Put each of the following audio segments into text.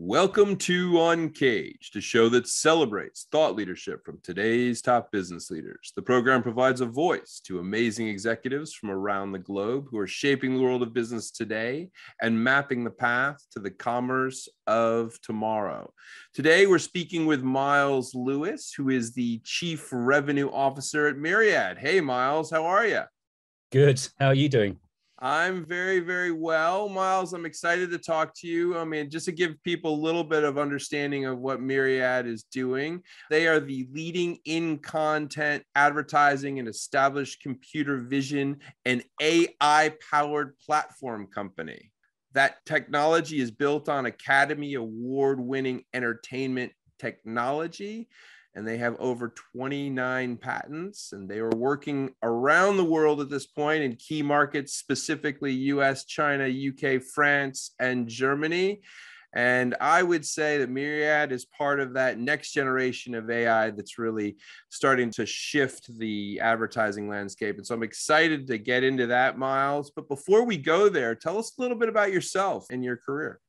Welcome to Uncaged, a show that celebrates thought leadership from today's top business leaders. The program provides a voice to amazing executives from around the globe who are shaping the world of business today and mapping the path to the commerce of tomorrow. Today, we're speaking with Miles Lewis, who is the Chief Revenue Officer at Mirriad. Hey, Miles, how are you? Good. How are you doing? I'm very, very well. Miles, I'm excited to talk to you. I mean, just to give people a little bit of understanding of what Mirriad is doing. They are the leading in content advertising and established computer vision and AI-powered platform company. That technology is built on Academy Award-winning entertainment technology, and they have over 29 patents, and they are working around the world at this point in key markets, specifically US, China, UK, France, and Germany. And I would say that Mirriad is part of that next generation of AI that's really starting to shift the advertising landscape. And so I'm excited to get into that, Miles. But before we go there, tell us a little bit about yourself and your career.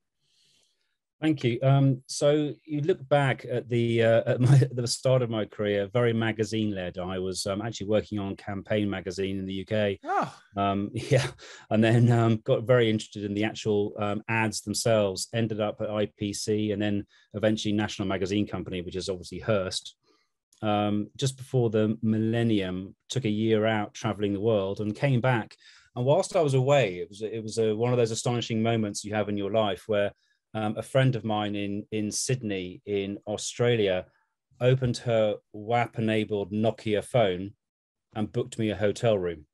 Thank you. So you look back at the start of my career, very magazine led. I was actually working on Campaign magazine in the UK. Oh. And then got very interested in the actual ads themselves. Ended up at IPC and then eventually National Magazine Company, which is obviously Hearst. Just before the millennium, took a year out traveling the world and came back. And whilst I was away, it was one of those astonishing moments you have in your life where a friend of mine in Sydney, in Australia, opened her WAP-enabled Nokia phone and booked me a hotel room.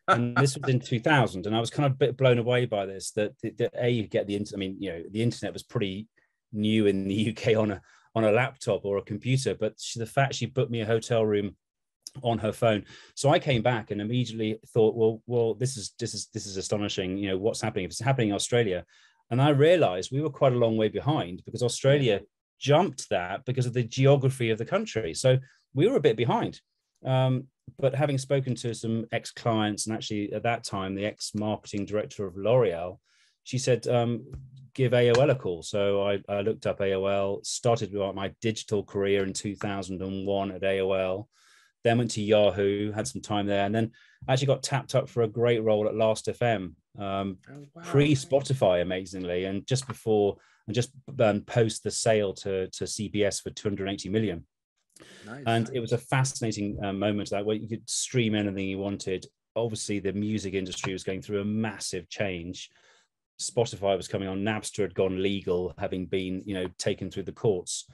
And this was in 2000, and I was kind of a bit blown away by this. That you get the internet. I mean, the internet was pretty new in the UK on a laptop or a computer, but the fact she booked me a hotel room on her phone. So I came back and immediately thought, well, this is astonishing. What's happening? If it's happening in Australia. And I realized we were quite a long way behind because Australia jumped that because of the geography of the country. So we were a bit behind. But having spoken to some ex-clients and actually at that time, the ex-marketing director of L'Oreal, she said, give AOL a call. So I looked up AOL, started my digital career in 2001 at AOL, then went to Yahoo, had some time there, and then actually got tapped up for a great role at Last FM, pre-Spotify, amazingly, and just post the sale to CBS for 280 million. Nice. And it was a fascinating moment that where you could stream anything you wanted. Obviously, the music industry was going through a massive change. Spotify was coming on. Napster had gone legal, having been taken through the courts.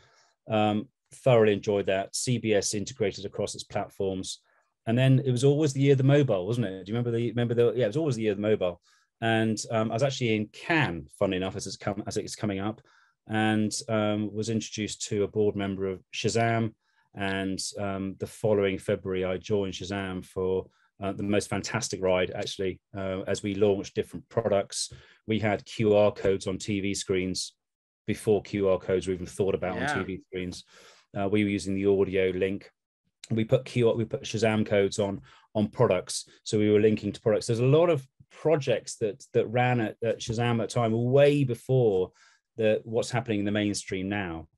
Thoroughly enjoyed that. CBS integrated across its platforms, and then it was always the year of the mobile, wasn't it? Do you remember the? Yeah, it was always the year of the mobile. And I was actually in Cannes, funny enough, as it's coming up, and was introduced to a board member of Shazam. And the following February, I joined Shazam for the most fantastic ride, actually, as we launched different products. We had QR codes on TV screens before QR codes were even thought about on TV screens. We were using the audio link. We put Shazam codes on products, so we were linking to products. There's a lot of projects that ran at Shazam at the time, way before what's happening in the mainstream now.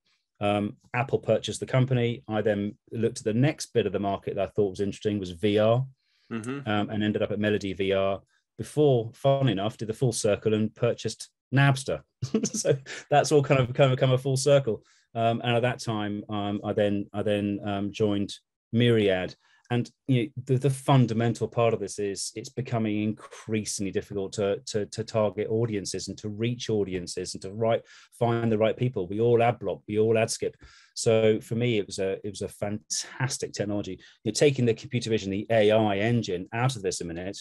Apple purchased the company. I then looked at the next bit of the market that I thought was interesting, was VR, and ended up at Melody VR. Before, fun enough, did the full circle and purchased Napster. So that's all kind of come a full circle. And at that time, I then joined Mirriad. And the fundamental part of this is it's becoming increasingly difficult to target audiences and to reach audiences and to find the right people. We all ad block, we all ad skip. So for me, it was a fantastic technology. You're taking the computer vision, the AI engine out of this a minute.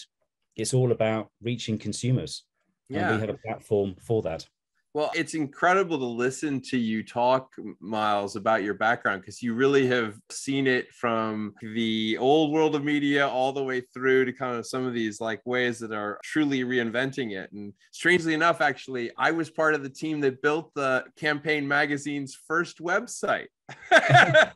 It's all about reaching consumers. Yeah. And we have a platform for that. Well, it's incredible to listen to you talk, Miles, about your background, because you really have seen it from the old world of media all the way through to kind of some of these ways that are truly reinventing it. And strangely enough, actually, I was part of the team that built the Campaign magazine's first website.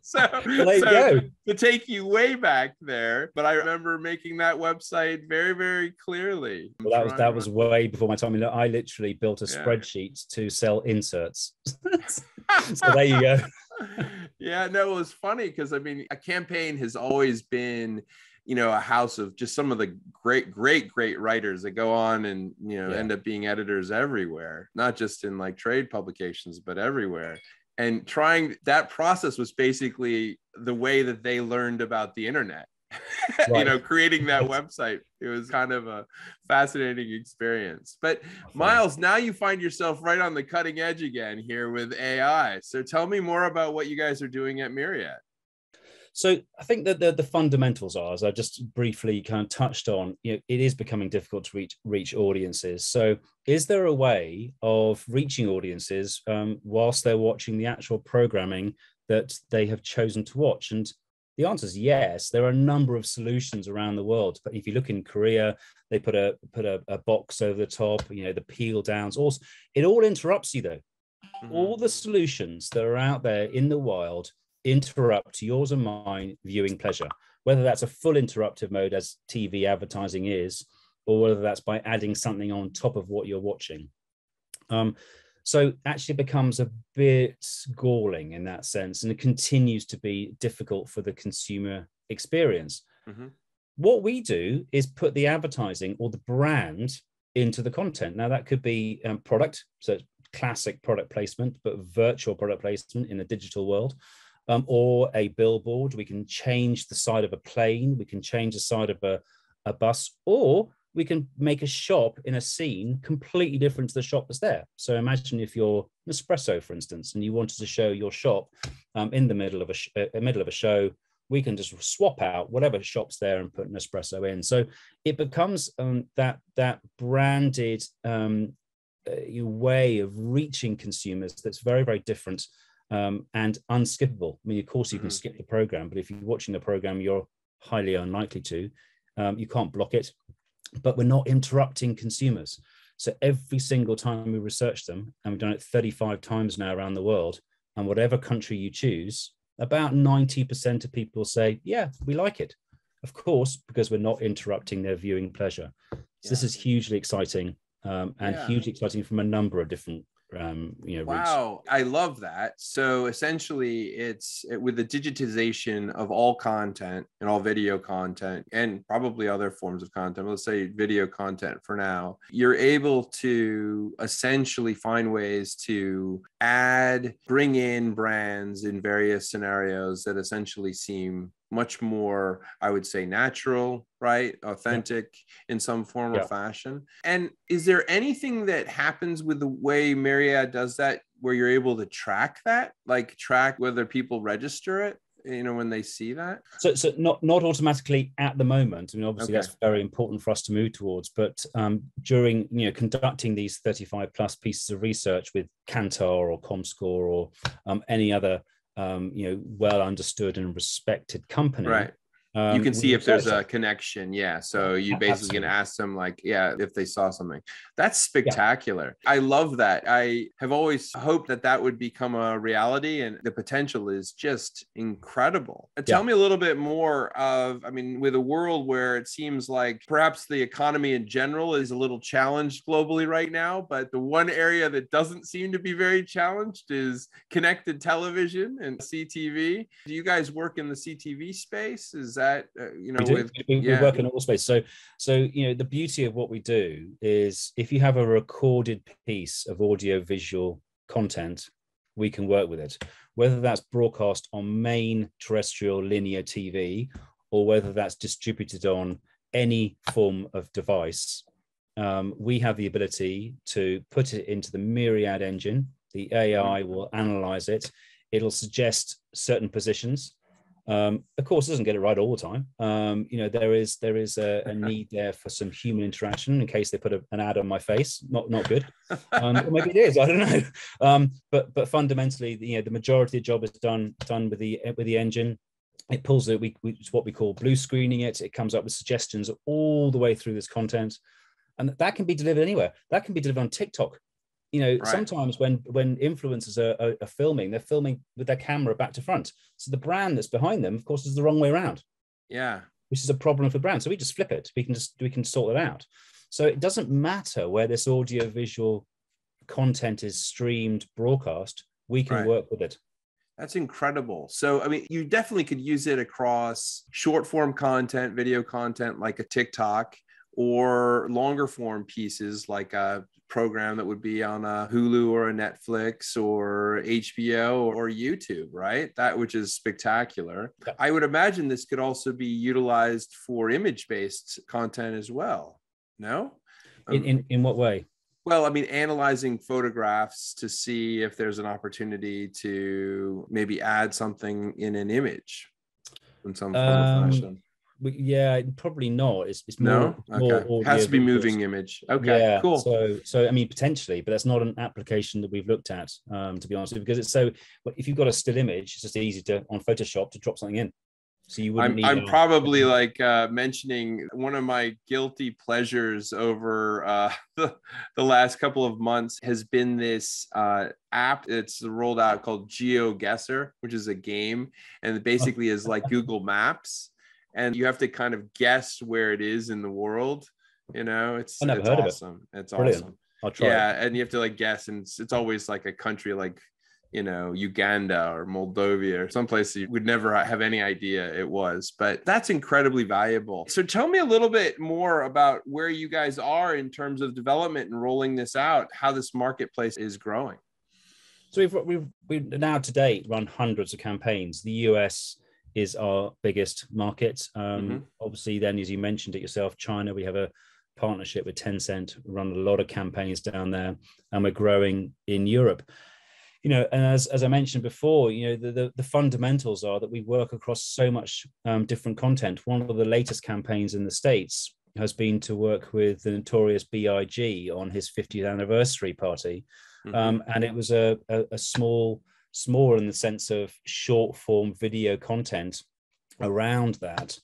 so, Well, there you go. To take you way back there, but I remember making that website very, very clearly. Well, that was way before my time. I mean, I literally built a spreadsheet to sell inserts. So there you go. Yeah, no, it was funny because I mean, a campaign has always been, you know, a house of just some of the great writers that go on and, you know, end up being editors everywhere, not just in like trade publications, but everywhere. And trying that process was basically the way that they learned about the internet. Right. You know, creating that website. It was kind of a fascinating experience. But Miles, now you find yourself right on the cutting edge again here with AI. So tell me more about what you guys are doing at Mirriad. So I think that the fundamentals are, as I just briefly kind of touched on, you know, it is becoming difficult to reach audiences. So is there a way of reaching audiences whilst they're watching the actual programming that they have chosen to watch? And the answer is yes. There are a number of solutions around the world. But if you look in Korea, they put a box over the top, you know, the peel downs. Also, it all interrupts you though. Mm-hmm. All the solutions that are out there in the wild interrupt yours and mine viewing pleasure, whether that's a full interruptive mode as TV advertising is, or whether that's by adding something on top of what you're watching. So actually becomes a bit galling in that sense, and it continues to be difficult for the consumer experience. Mm-hmm. What we do is put the advertising or the brand into the content. Now that could be product, so it's classic product placement, but virtual product placement in the digital world. Or a billboard. We can change the side of a plane, we can change the side of a bus, or we can make a shop in a scene completely different to the shop that's there. So imagine if you're Nespresso, for instance, and you wanted to show your shop in the middle of a show, we can just swap out whatever shop's there and put Nespresso in. So it becomes that branded way of reaching consumers that's very, very different. And unskippable. I mean, of course, you can skip the program, but if you're watching the program, you're highly unlikely to. You can't block it, but we're not interrupting consumers. So every single time we research them, and we've done it 35 times now around the world, and whatever country you choose, about 90% of people say, yeah, we like it. Of course, because we're not interrupting their viewing pleasure. So this is hugely exciting and hugely exciting from a number of different wow, I love that. So essentially it's with the digitization of all content and all video content and probably other forms of content, let's say video content for now, you're able to essentially find ways to bring in brands in various scenarios that essentially seem much more, I would say, natural, right? Authentic in some form or fashion. And is there anything that happens with the way Mirriad does that where you're able to track that, like track whether people register it, you know, when they see that? So not automatically at the moment. I mean, obviously that's very important for us to move towards, but during, you know, conducting these 35 plus pieces of research with Kantar or Comscore or any other well understood and respected company. Right. You can see if there's a connection. Yeah. So you basically can ask them like, if they saw something. That's spectacular. Yeah. I love that. I have always hoped that would become a reality, and the potential is just incredible. Tell me a little bit more of, I mean, with a world where it seems like perhaps the economy in general is a little challenged globally right now, but the one area that doesn't seem to be very challenged is connected television and CTV. Do you guys work in the CTV space? Is that we work in all space. So you know, the beauty of what we do is if you have a recorded piece of audio visual content, we can work with it, whether that's broadcast on main terrestrial linear TV or whether that's distributed on any form of device. We have the ability to put it into the Mirriad engine. The AI will analyze it. It'll suggest certain positions. Of course, it doesn't get it right all the time. There is a need there for some human interaction in case they put an ad on my face. Not good. Or maybe it is. I don't know. But fundamentally, the majority of the job is done with the engine. It pulls it. It's what we call blue screening it. It comes up with suggestions all the way through this content, and that can be delivered anywhere. That can be delivered on TikTok. You know, Right. sometimes when influencers are filming, they're filming with their camera back to front. So the brand that's behind them, of course, is the wrong way around. Yeah. Which is a problem for the brand. So we just flip it. We can sort it out. So it doesn't matter where this audio visual content is streamed, broadcast, we can work with it. That's incredible. So, I mean, you definitely could use it across short form content, video content like a TikTok, or longer form pieces like a program that would be on a Hulu or a Netflix or HBO or YouTube, right? That, which is spectacular. Yeah. I would imagine this could also be utilized for image-based content as well. No? In what way? Well, I mean, analyzing photographs to see if there's an opportunity to maybe add something in an image in some form or fashion. Yeah, probably not. It's more, no? Okay. More it has to be moving image. Okay, yeah, cool. So I mean, potentially, but that's not an application that we've looked at, to be honest with you, because it's so, if you've got a still image, it's just easy to, on Photoshop, to drop something in. So you wouldn't I'm probably like mentioning one of my guilty pleasures over the last couple of months has been this app. It's rolled out called GeoGuessr, which is a game, and it basically is like Google Maps, and you have to kind of guess where it is in the world. You know, it's awesome. It's brilliant. Awesome. I'll try. Yeah, and you have to like guess, and it's always like a country like, you know, Uganda or Moldova or someplace you would never have any idea it was, but that's incredibly valuable. So tell me a little bit more about where you guys are in terms of development and rolling this out, how this marketplace is growing. So we've now to date run hundreds of campaigns. The US is our biggest market. Obviously, then, as you mentioned it yourself, China, we have a partnership with Tencent, run a lot of campaigns down there, and we're growing in Europe. You know, and as I mentioned before, you know, the fundamentals are that we work across so much different content. One of the latest campaigns in the States has been to work with the notorious B.I.G. on his 50th anniversary party. And it was a small in the sense of short form video content around that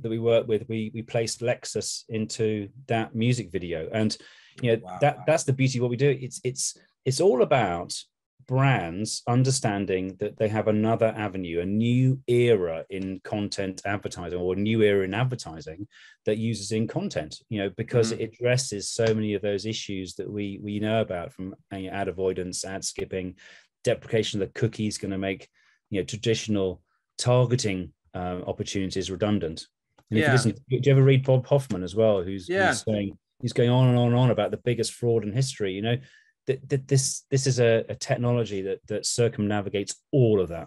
we work with. We placed Lexus into that music video. And, you know, that's the beauty of what we do. It's all about brands understanding that they have another avenue, a new era in content advertising, or a new era in advertising that uses in content, you know, because it addresses so many of those issues that we know about, from ad avoidance, ad skipping, deprecation of the cookies, going to make, you know, traditional targeting opportunities redundant. And if you listen, do you ever read Bob Hoffman as well, who's saying, he's going on and on and on about the biggest fraud in history, you know, that this is a technology that circumnavigates all of that.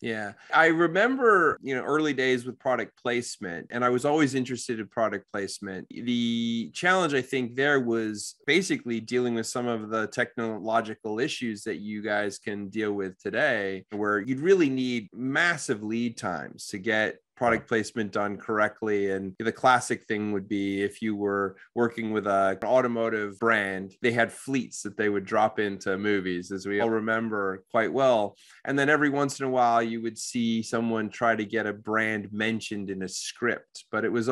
Yeah, I remember, you know, early days with product placement, and I was always interested in product placement. The challenge, I think, there was basically dealing with some of the technological issues that you guys can deal with today, where you'd really need massive lead times to get product placement done correctly. And the classic thing would be if you were working with an automotive brand, they had fleets that they would drop into movies, as we all remember quite well. And then every once in a while, you would see someone try to get a brand mentioned in a script, but it was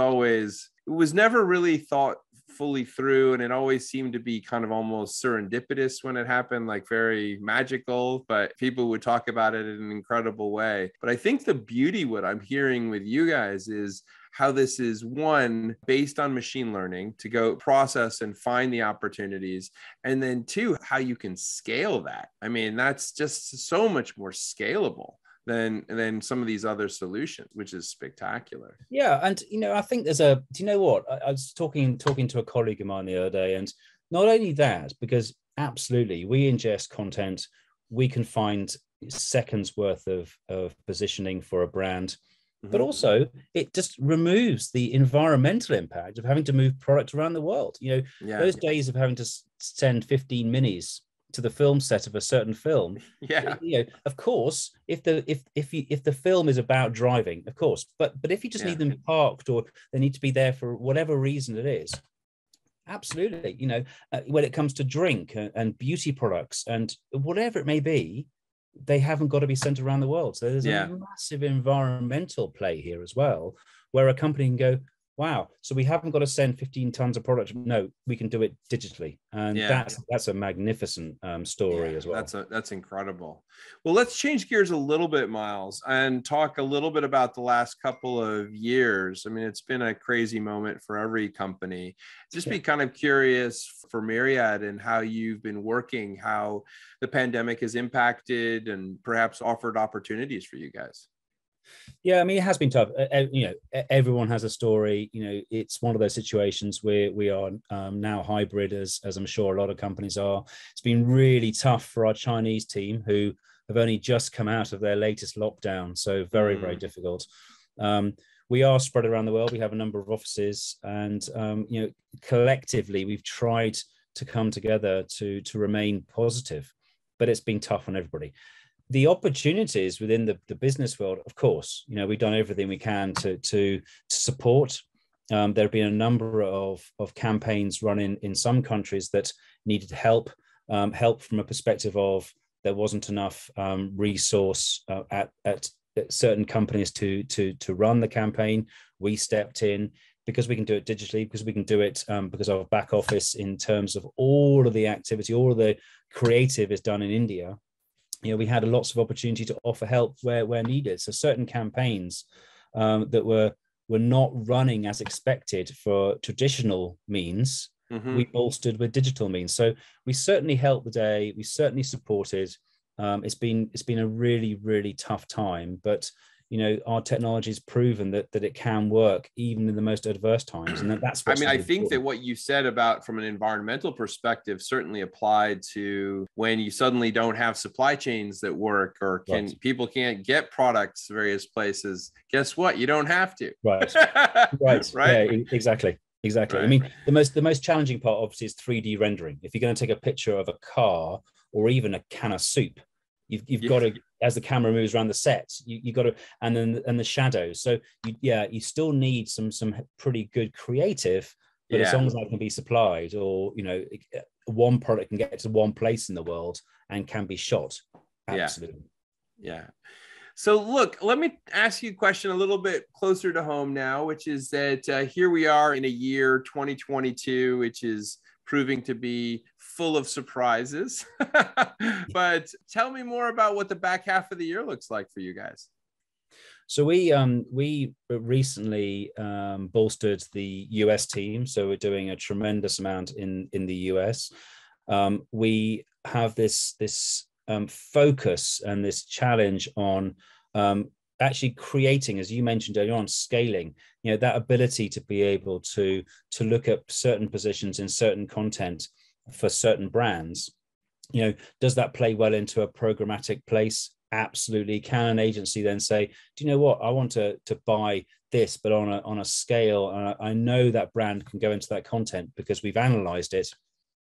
never really thought fully through, and it always seemed to be kind of almost serendipitous when it happened, like very magical, but people would talk about it in an incredible way. But I think the beauty, what I'm hearing with you guys, is how this is, one, based on machine learning to go process and find the opportunities, and then two, how you can scale that. I mean, that's just so much more scalable than some of these other solutions, which is spectacular. Yeah, and you know, I think do you know what? I was talking to a colleague of mine the other day, and not only that, because absolutely we ingest content, we can find seconds worth of positioning for a brand, but also it just removes the environmental impact of having to move product around the world. You know, those days of having to send 15 minis to the film set of a certain film. You know, of course, if the film is about driving, of course, but if you just need them parked, or they need to be there for whatever reason it is, absolutely. You know, when it comes to drink and beauty products and whatever it may be, they haven't got to be sent around the world. So there's a massive environmental play here as well, where a company can go, wow, so we haven't got to send 15 tons of product. No, we can do it digitally. And that's a magnificent story as well. That's incredible. Well, let's change gears a little bit, Miles, and talk a little bit about the last couple of years. I mean, it's been a crazy moment for every company. Just be kind of curious for Mirriad and how you've been working, how the pandemic has impacted and perhaps offered opportunities for you guys. Yeah, I mean, it has been tough. Everyone has a story. It's one of those situations where we are now hybrid, as I'm sure a lot of companies are. It's been really tough for our Chinese team, who have only just come out of their latest lockdown. So very, very difficult. We are spread around the world. We have a number of offices, and collectively, we've tried to come together to remain positive, but it's been tough on everybody. The opportunities within the business world, of course, we've done everything we can to support. There have been a number of campaigns running in some countries that needed help from a perspective of there wasn't enough resource at certain companies to run the campaign. We stepped in because we can do it digitally, because we can do it because our back office, in terms of all of the activity, all of the creative is done in India. We had lots of opportunity to offer help where needed. So certain campaigns that were not running as expected for traditional means, we bolstered with digital means. So we certainly helped the day. We certainly supported. It's been a really, really tough time, but our technology has proven that it can work even in the most adverse times. And that's I mean, I think that what you said about from an environmental perspective certainly applied to when you suddenly don't have supply chains that work, or people can't get products various places. Guess what? You don't have to. Right. Right. Yeah, exactly. Right. I mean, the most challenging part obviously is 3D rendering. If you're going to take a picture of a car or even a can of soup, you've got to, as the camera moves around the set, you got to, and the shadows. So you still need some pretty good creative, but as long as that can be supplied, or one product can get to one place in the world and can be shot. Absolutely. Yeah. So look, let me ask you a question a little bit closer to home now, which is that here we are in a year 2022, which is proving to be full of surprises. But tell me more about what the back half of the year looks like for you guys. So we recently bolstered the US team. So we're doing a tremendous amount in the US. We have this focus and this challenge on actually creating, as you mentioned earlier on, scaling, that ability to be able to look at certain positions in certain content for certain brands. Does that play well into a programmatic place? Absolutely. Can an agency then say, do you know what, I want to buy this, but on a scale, and I know that brand can go into that content because we've analyzed it.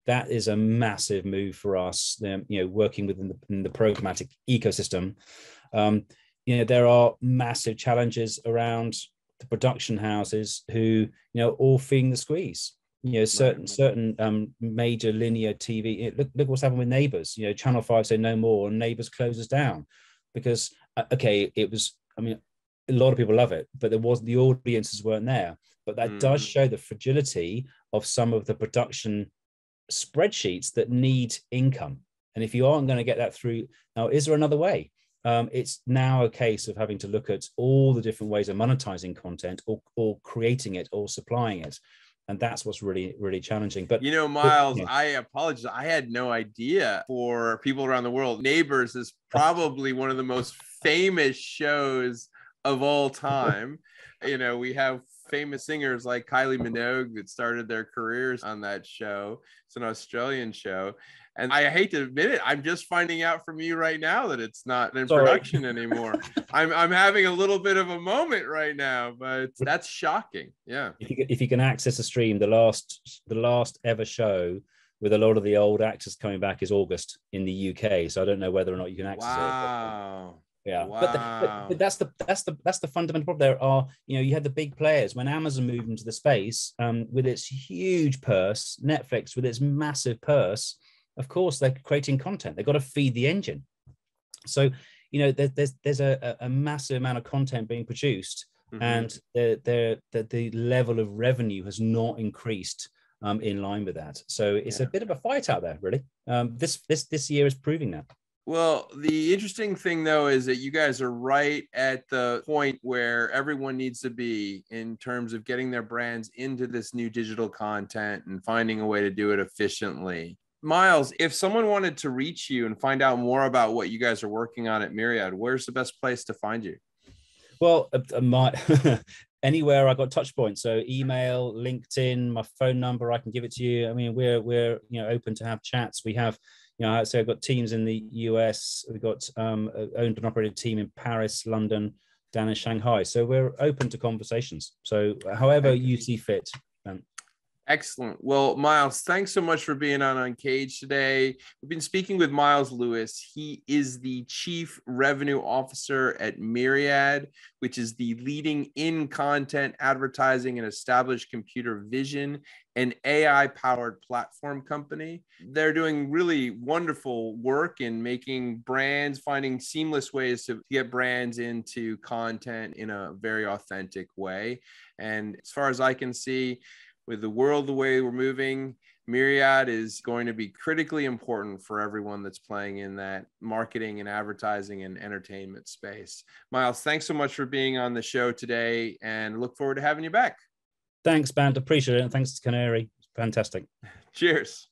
That is a massive move for us, working within the programmatic ecosystem. There are massive challenges around the production houses who, all feeling the squeeze. Certain major linear TV. Look what's happened with Neighbours. Channel 5 say no more, and Neighbours closes down because it was. I mean, a lot of people love it, but the audiences weren't there. But that does show the fragility of some of the production spreadsheets that need income. And if you aren't going to get that through, now is there another way? It's now a case of having to look at all the different ways of monetizing content, or creating it, or supplying it. And that's what's really, really challenging. But Miles, I apologize. I had no idea. For people around the world, Neighbours is probably one of the most famous shows of all time. We have famous singers like Kylie Minogue that started their careers on that show. It's an Australian show. And I hate to admit it, I'm just finding out from you right now that it's not in production anymore. I'm having a little bit of a moment right now, but that's shocking. Yeah. If you can access a stream, the last ever show with a lot of the old actors coming back is August in the UK. So I don't know whether or not you can access it. Wow. Yeah, wow. But that's the fundamental problem. There are, you had the big players when Amazon moved into the space with its huge purse, Netflix with its massive purse. Of course, they're creating content. They've got to feed the engine. So, there's a massive amount of content being produced, and the level of revenue has not increased in line with that. So it's a bit of a fight out there, really. This year is proving that. Well, the interesting thing, though, is that you guys are right at the point where everyone needs to be in terms of getting their brands into this new digital content and finding a way to do it efficiently. Miles, if someone wanted to reach you and find out more about what you guys are working on at Mirriad, where's the best place to find you? Well, anywhere I got touch points. So email, LinkedIn, my phone number, I can give it to you. I mean, we're open to have chats. We have, so I've got teams in the US. We've got owned and operated team in Paris, London, down in Shanghai. So we're open to conversations. So however you see fit. Excellent. Well, Miles, thanks so much for being on Uncaged today. We've been speaking with Miles Lewis. He is the Chief Revenue Officer at Mirriad, which is the leading in-content advertising and established computer vision and AI-powered platform company. They're doing really wonderful work in making brands, finding seamless ways to get brands into content in a very authentic way. And as far as I can see, with the world the way we're moving, Mirriad is going to be critically important for everyone that's playing in that marketing and advertising and entertainment space. Miles, thanks so much for being on the show today, and look forward to having you back. Thanks, Band. Appreciate it. And thanks to Canary. Fantastic. Cheers.